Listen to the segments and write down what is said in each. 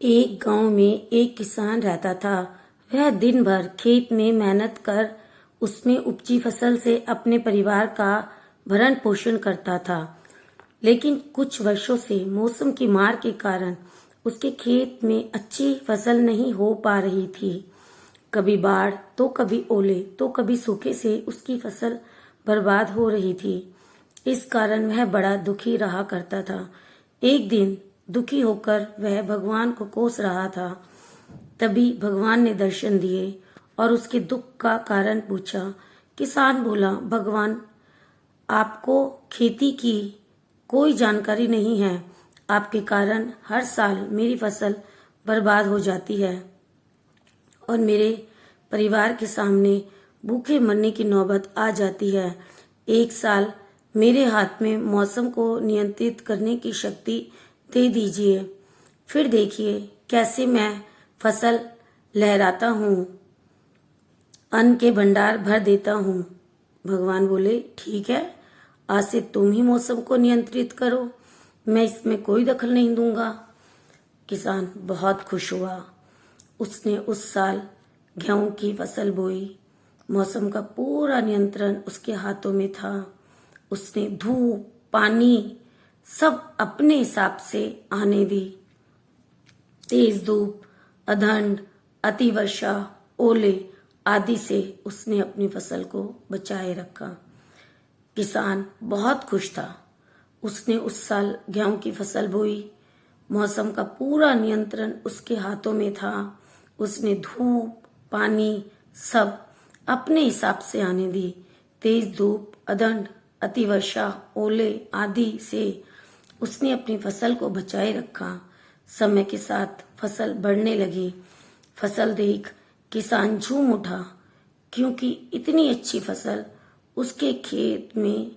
एक गांव में एक किसान रहता था। वह दिन भर खेत में मेहनत कर उसमें उपजी फसल से अपने परिवार का भरण पोषण करता था। लेकिन कुछ वर्षों से मौसम की मार के कारण उसके खेत में अच्छी फसल नहीं हो पा रही थी। कभी बाढ़ तो कभी ओले तो कभी सूखे से उसकी फसल बर्बाद हो रही थी। इस कारण वह बड़ा दुखी रहा करता था। एक दिन दुखी होकर वह भगवान को कोस रहा था। तभी भगवान ने दर्शन दिए और उसके दुख का कारण पूछा। किसान बोला, भगवान, आपको खेती की कोई जानकारी नहीं है। आपके कारण हर साल मेरी फसल बर्बाद हो जाती है और मेरे परिवार के सामने भूखे मरने की नौबत आ जाती है। एक साल मेरे हाथ में मौसम को नियंत्रित करने की शक्ति दे दीजिए, फिर देखिए कैसे मैं फसल लहराता हूँ, अन्न के भंडार भर देता हूँ। भगवान बोले, ठीक है, आज से तुम ही मौसम को नियंत्रित करो, मैं इसमें कोई दखल नहीं दूंगा। किसान बहुत खुश हुआ। उसने उस साल गेहूं की फसल बोई। मौसम का पूरा नियंत्रण उसके हाथों में था। उसने धूप, पानी सब अपने हिसाब से आने दी। तेज धूप, अधंड, अतिवर्षा, ओले आदि से उसने अपनी फसल को बचाए रखा। किसान बहुत खुश था। उसने उस साल गेहूं की फसल बोई। मौसम का पूरा नियंत्रण उसके हाथों में था। उसने धूप, पानी सब अपने हिसाब से आने दी। तेज धूप, अधंड, अतिवर्षा, ओले आदि से उसने अपनी फसल को बचाए रखा। समय के साथ फसल बढ़ने लगी। फसल देख किसान झूम उठा, क्योंकि इतनी अच्छी फसल उसके खेत में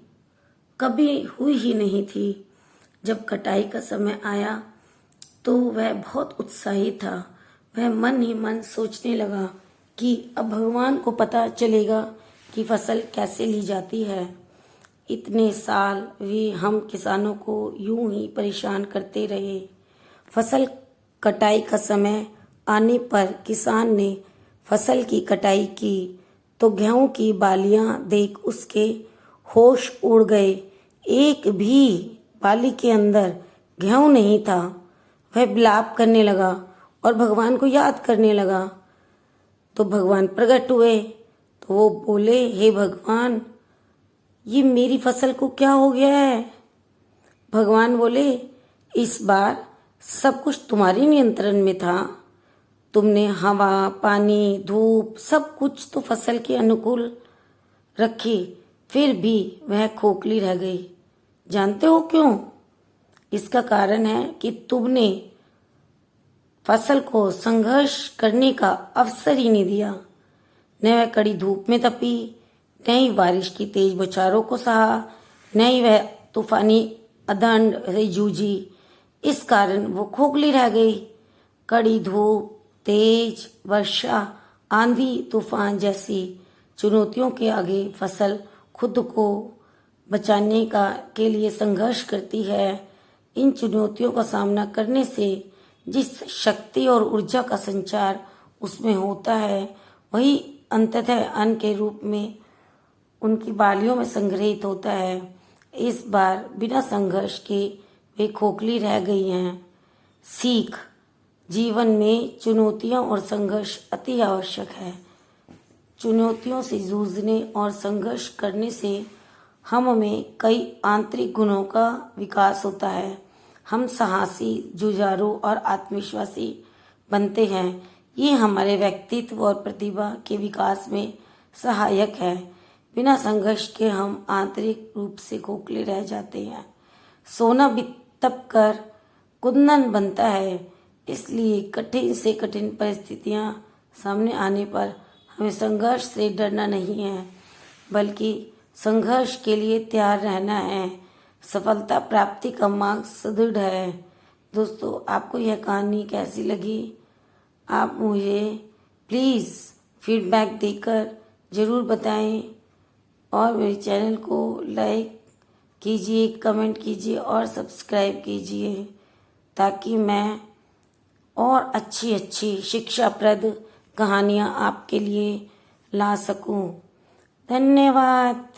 कभी हुई ही नहीं थी। जब कटाई का समय आया तो वह बहुत उत्साहित था। वह मन ही मन सोचने लगा कि अब भगवान को पता चलेगा कि फसल कैसे ली जाती है। इतने साल वे हम किसानों को यूं ही परेशान करते रहे। फसल कटाई का समय आने पर किसान ने फसल की कटाई की तो गेहूं की बालियां देख उसके होश उड़ गए। एक भी बाली के अंदर गेहूं नहीं था। वह विलाप करने लगा और भगवान को याद करने लगा। तो भगवान प्रकट हुए। तो वो बोले, हे भगवान, ये मेरी फसल को क्या हो गया है? भगवान बोले, इस बार सब कुछ तुम्हारे नियंत्रण में था। तुमने हवा, पानी, धूप सब कुछ तो फसल के अनुकूल रखी, फिर भी वह खोखली रह गई। जानते हो क्यों? इसका कारण है कि तुमने फसल को संघर्ष करने का अवसर ही नहीं दिया। न वह कड़ी धूप में तपी, न ही बारिश की तेज बौछारों को सहा, न ही वह तूफानी अधंड से जूझी। इस कारण वो खोखली रह गई। कड़ी धूप, तेज वर्षा, आंधी तूफान जैसी चुनौतियों के आगे फसल खुद को बचाने के लिए संघर्ष करती है। इन चुनौतियों का सामना करने से जिस शक्ति और ऊर्जा का संचार उसमें होता है, वही अंततः अन्न के रूप में उनकी बालियों में संग्रहित होता है। इस बार बिना संघर्ष के वे खोखली रह गई हैं। सीख, जीवन में चुनौतियां और संघर्ष अति आवश्यक है। चुनौतियों से जूझने और संघर्ष करने से हम में कई आंतरिक गुणों का विकास होता है। हम साहसी, जुझारू और आत्मविश्वासी बनते हैं। ये हमारे व्यक्तित्व और प्रतिभा के विकास में सहायक है। बिना संघर्ष के हम आंतरिक रूप से खोखले रह जाते हैं। सोना भी तप कर कुंदन बनता है। इसलिए कठिन से कठिन परिस्थितियां सामने आने पर हमें संघर्ष से डरना नहीं है, बल्कि संघर्ष के लिए तैयार रहना है। सफलता प्राप्ति का मार्ग सुदृढ़ है। दोस्तों, आपको यह कहानी कैसी लगी? आप मुझे प्लीज़ फीडबैक देकर ज़रूर बताएं और मेरे चैनल को लाइक कीजिए, कमेंट कीजिए और सब्सक्राइब कीजिए, ताकि मैं और अच्छी अच्छी शिक्षाप्रद कहानियाँ आपके लिए ला सकूं। धन्यवाद।